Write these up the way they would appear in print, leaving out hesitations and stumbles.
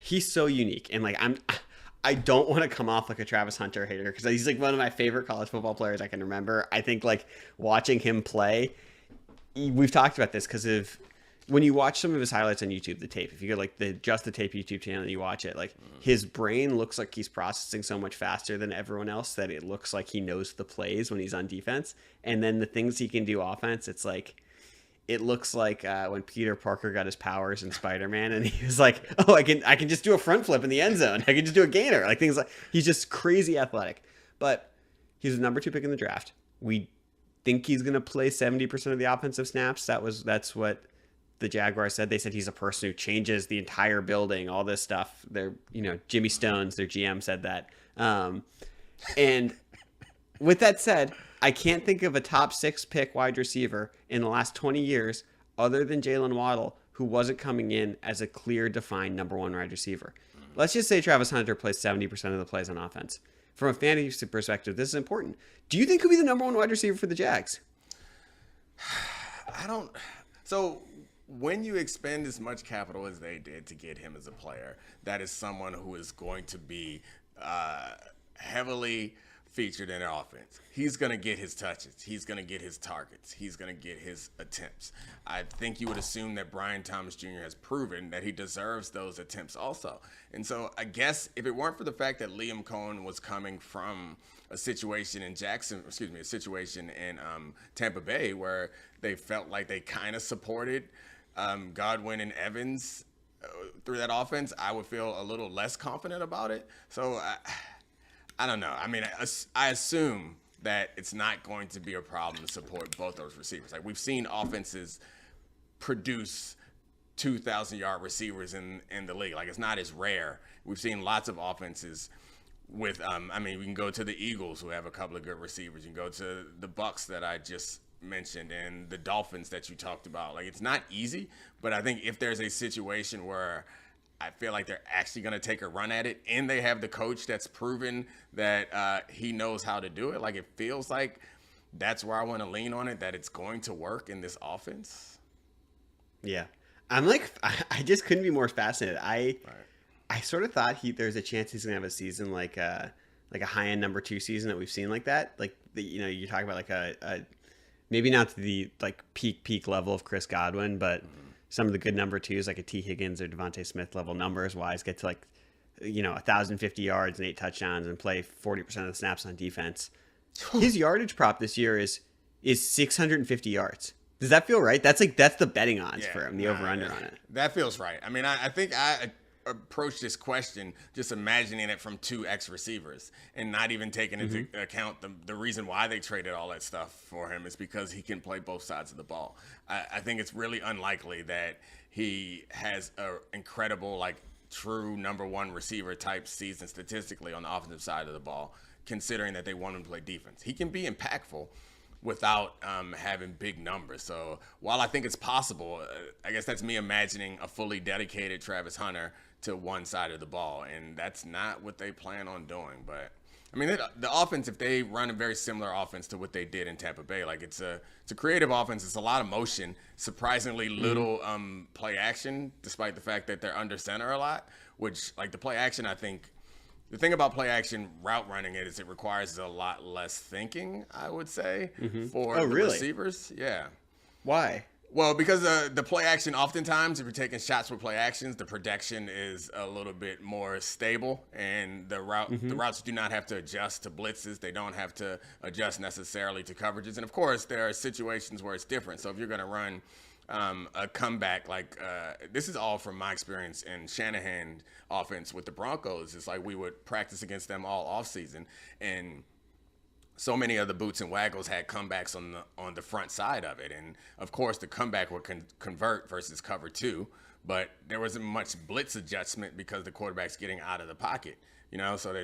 he's so unique, and like I don't want to come off like a Travis Hunter hater because he's like one of my favorite college football players I can remember. I think like watching him play, we've talked about this because of when you watch some of his highlights on YouTube, the tape, if you go like the Just the Tape YouTube channel and you watch it, like his brain looks like he's processing so much faster than everyone else that it looks like he knows the plays when he's on defense. And then the things he can do offense, it's like, it looks like when Peter Parker got his powers in Spider-Man and he was like, oh, I can just do a front flip in the end zone. I can just do a gainer. Like things like, he's just crazy athletic. But he's the number 2 pick in the draft. We think he's going to play 70% of the offensive snaps. That's what the Jaguars said. They said he's a person who changes the entire building, all this stuff. They're, Jimmy Stones, their GM, said that. And with that said, I can't think of a top 6 pick wide receiver in the last 20 years other than Jalen Waddle who wasn't coming in as a clear, defined number 1 wide receiver. Let's just say Travis Hunter plays 70% of the plays on offense. From a fantasy perspective, this is important. Do you think he'll be the number 1 wide receiver for the Jags? I don't. So when you expend as much capital as they did to get him as a player, that is someone who is going to be heavily featured in their offense. He's going to get his touches. He's going to get his targets. He's going to get his attempts. I think you would assume that Brian Thomas Jr. has proven that he deserves those attempts also. And so I guess if it weren't for the fact that Liam Cohen was coming from a situation in Tampa Bay where they felt like they kind of supported Godwin and Evans through that offense, I would feel a little less confident about it. So I don't know. I mean, I assume that it's not going to be a problem to support both those receivers. Like we've seen offenses produce 2,000-yard receivers in the league. Like it's not as rare. We've seen lots of offenses with, we can go to the Eagles who have a couple of good receivers. You can go to the Bucs that I just mentioned and the Dolphins that you talked about. Like it's not easy, but I think if there's a situation where I feel like they're actually going to take a run at it and they have the coach that's proven that he knows how to do it. Like it feels like that's where I want to lean on it, that it's going to work in this offense. Yeah. I'm like, I just couldn't be more fascinated. I sort of thought there's a chance he's going to have a season like a high-end number 2 season that we've seen like that. Like, you talk about like a maybe not to the like peak level of Chris Godwin, but some of the good number 2s, like a T. Higgins or Devontae Smith level numbers wise, get to like, 1,050 yards and 8 touchdowns and play 40% of the snaps on defense. His yardage prop this year is 650 yards. Does that feel right? That's the betting odds for him, the over-under on it. That feels right. I mean, I think I approached this question just imagining it from 2 ex-receivers and not even taking into account the reason why they traded all that stuff for him is because he can play both sides of the ball. I think it's really unlikely that he has an incredible, like, true number 1 receiver type season statistically on the offensive side of the ball, considering that they want him to play defense. He can be impactful without having big numbers. So while I think it's possible, I guess that's me imagining a fully dedicated Travis Hunter to one side of the ball, and that's not what they plan on doing. But I mean, the offense, if they run a very similar offense to what they did in Tampa Bay, like it's a creative offense. It's a lot of motion, surprisingly little play action, despite the fact that they're under center a lot. Which, like the play action, I think the thing about play action route running is it requires a lot less thinking, I would say, for the receivers. Yeah. Why? Well, because the play action, oftentimes, if you're taking shots with play actions, the protection is a little bit more stable, and the routes do not have to adjust to blitzes. They don't have to adjust necessarily to coverages. And, of course, there are situations where it's different. So if you're going to run a comeback, like this is all from my experience in Shanahan offense with the Broncos. It's like we would practice against them all offseason, and so many of the boots and waggles had comebacks on the front side of it. And, of course, the comeback would convert versus cover 2. But there wasn't much blitz adjustment because the quarterback's getting out of the pocket. So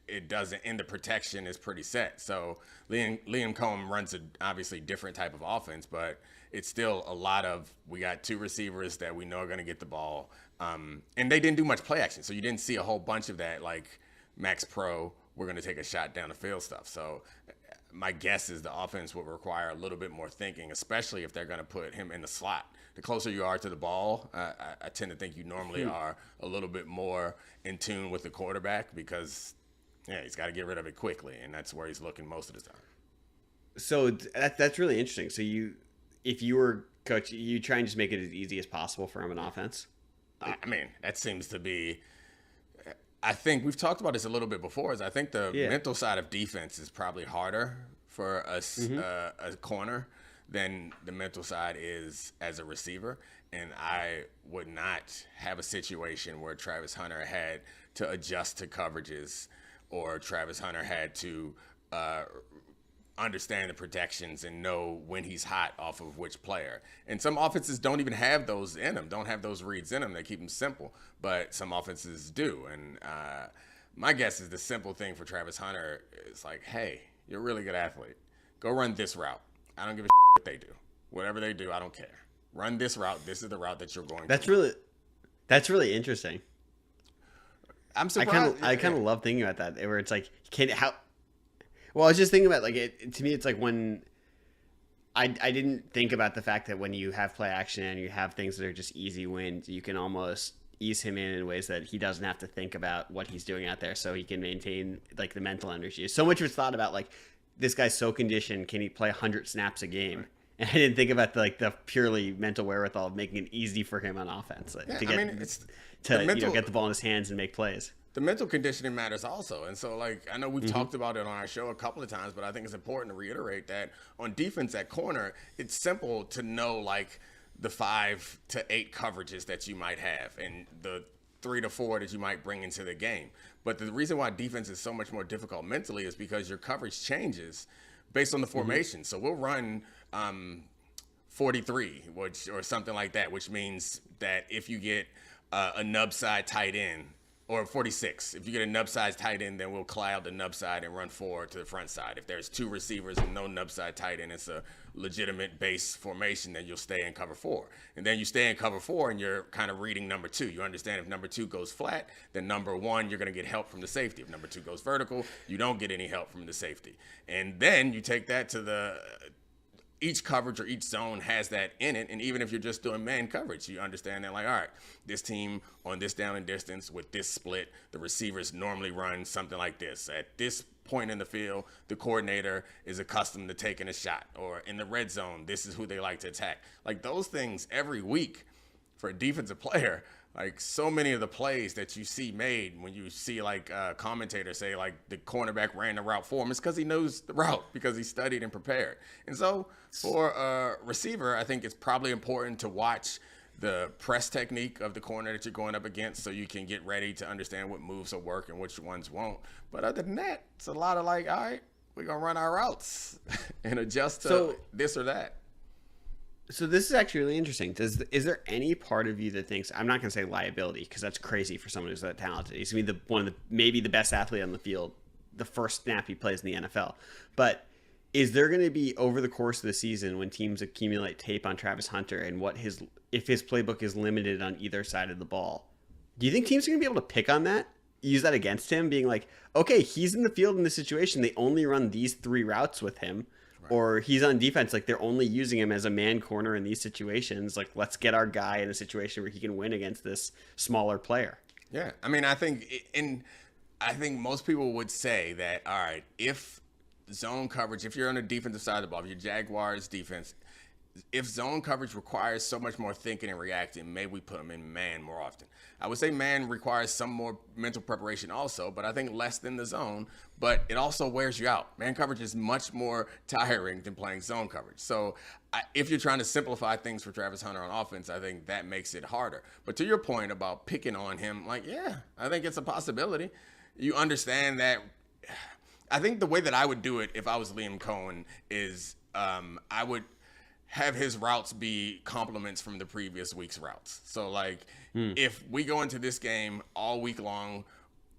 it doesn't – and the protection is pretty set. So Liam Cohen runs a obviously different type of offense, but it's still a lot of – we got 2 receivers that we know are going to get the ball. And they didn't do much play action. So you didn't see a whole bunch of that, like Max Pro – we're going to take a shot down the field stuff. So my guess is the offense will require a little bit more thinking, especially if they're going to put him in the slot, the closer you are to the ball, I tend to think you normally are a little bit more in tune with the quarterback because, yeah, he's got to get rid of it quickly, and that's where he's looking most of the time. So that's really interesting. So if you were coach, you try and just make it as easy as possible for him on offense. I mean, that seems to be. I think we've talked about this a little bit before. Is I think the mental side of defense is probably harder for a corner than the mental side is as a receiver. And I would not have a situation where Travis Hunter had to adjust to coverages or Travis Hunter had to understand the protections and know when he's hot off of which player. And some offenses don't even have those in them, don't have those reads in them. They keep them simple, but some offenses do. And my guess is the simple thing for Travis Hunter is like, hey, you're a really good athlete. Go run this route. I don't give a what they do. Whatever they do, I don't care. Run this route. This is the route that you're going to. That's really interesting. I'm surprised. I kind of love thinking about that, where it's like, well, I was just thinking about, like, to me, it's like when I didn't think about the fact that when you have play action and you have things that are just easy wins, you can almost ease him in ways that he doesn't have to think about what he's doing out there, so he can maintain, like, the mental energy. So much was thought about, like, this guy's so conditioned, can he play 100 snaps a game? And I didn't think about the purely mental wherewithal of making it easy for him on offense to get the ball in his hands and make plays. The mental conditioning matters also. And so, like, I know we've talked about it on our show a couple of times, but I think it's important to reiterate that on defense at corner, it's simple to know, like, the 5 to 8 coverages that you might have and the 3 to 4 that you might bring into the game. But the reason why defense is so much more difficult mentally is because your coverage changes based on the formation. So we'll run 43 or something like that, which means that if you get a nub side tight end, or 46. If you get a nub side tight end, then we'll cloud the nub side and run 4 to the front side. If there's 2 receivers and no nub side tight end, it's a legitimate base formation, then you'll stay in cover 4. And then you stay in cover 4 and you're kind of reading number 2. You understand if number 2 goes flat, then number 1, you're going to get help from the safety. If number 2 goes vertical, you don't get any help from the safety. And then you take that to each coverage or each zone has that in it. And even if you're just doing man coverage, you understand that, like, all right, this team on this down and distance with this split, the receivers normally run something like this. At this point in the field, the coordinator is accustomed to taking a shot. Or in the red zone, this is who they like to attack. Like, those things every week for a defensive player, like, so many of the plays that you see made when you see, like, commentators say, like, the cornerback ran the route for him, it's because he knows the route, because he studied and prepared. And so for a receiver, I think it's probably important to watch the press technique of the corner that you're going up against so you can get ready to understand what moves will work and which ones won't. But other than that, it's a lot of, like, all right, we're going to run our routes and adjust to this or that. So this is actually really interesting. Is there any part of you that thinks, I'm not going to say liability because that's crazy for someone who's that talented. He's going to be maybe the best athlete on the field the first snap he plays in the NFL. But is there going to be, over the course of the season, when teams accumulate tape on Travis Hunter and if his playbook is limited on either side of the ball, do you think teams are going to be able to pick on that? Use that against him, being like, okay, he's in the field in this situation. They only run these 3 routes with him. Or he's on defense, like, they're only using him as a man corner in these situations. Like, let's get our guy in a situation where he can win against this smaller player. Yeah, I mean, I think most people would say that, all right, if zone coverage, if you're on the defensive side of the ball, if you're Jaguars defense, if zone coverage requires so much more thinking and reacting, maybe we put them in man more often. I would say man requires some more mental preparation also, but I think less than the zone, but it also wears you out. Man coverage is much more tiring than playing zone coverage. So if you're trying to simplify things for Travis Hunter on offense, I think that makes it harder. But to your point about picking on him, like, yeah, I think it's a possibility. You understand that. I think the way that I would do it if I was Liam Cohen is I would have his routes be complements from the previous week's routes. So, like, if we go into this game all week long,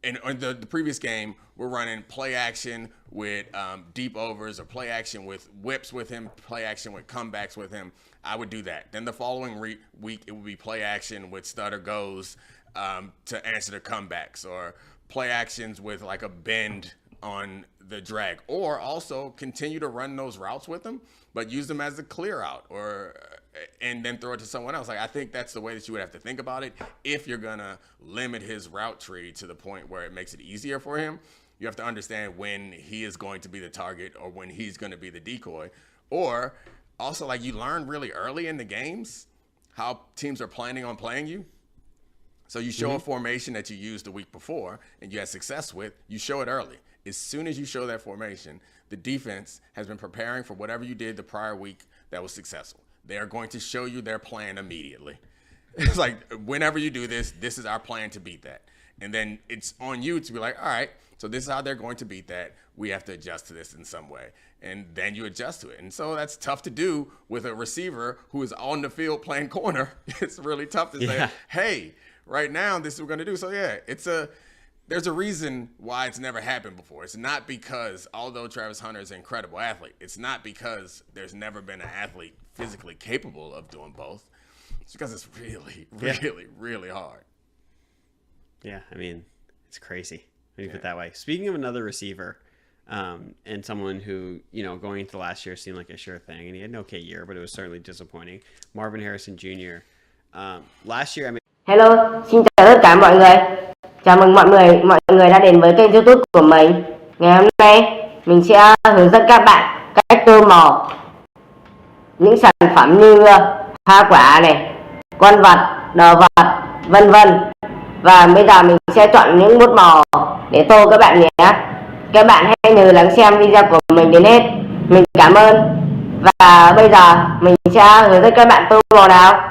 and the previous game, we're running play action with deep overs or play action with whips with him, play action with comebacks with him, I would do that. Then the following week, it would be play action with stutter goes to answer the comebacks, or play actions with, like, a bend on the drag, or also continue to run those routes with them, but use them as a clear out, or and then throw it to someone else. Like, I think that's the way that you would have to think about it. If you're going to limit his route tree to the point where it makes it easier for him, you have to understand when he is going to be the target or when he's going to be the decoy. Or also, like, you learn really early in the games how teams are planning on playing you. So you show a formation that you used the week before and you had success with, you show it early. As soon as you show that formation, the defense has been preparing for whatever you did the prior week that was successful. They are going to show you their plan immediately. It's like, whenever you do this, this is our plan to beat that. And then it's on you to be like, all right, so this is how they're going to beat that. We have to adjust to this in some way. And then you adjust to it. And so that's tough to do with a receiver who is on the field playing corner. It's really tough to say, hey, right now, this is what we're going to do. So, yeah, there's a reason why it's never happened before. It's not because, although Travis Hunter is an incredible athlete, it's not because there's never been an athlete physically capable of doing both. It's because it's really, really, really hard. Yeah, I mean, it's crazy when you put it that way. Speaking of another receiver, and someone who, going into last year seemed like a sure thing, and he had an okay year, but it was certainly disappointing. Marvin Harrison Jr. Last year, I mean. Hello, xin chào tất cả mọi người. Chào mừng mọi người đã đến với kênh YouTube của mình. Ngày hôm nay mình sẽ hướng dẫn các bạn cách tô màu những sản phẩm như hoa quả này, con vật, đồ vật, vân vân. Và bây giờ mình sẽ chọn những bút màu để tô các bạn nhé. Các bạn hãy nhớ lắng xem video của mình đến hết. Mình cảm ơn. Và bây giờ mình sẽ hướng dẫn các bạn tô màu nào.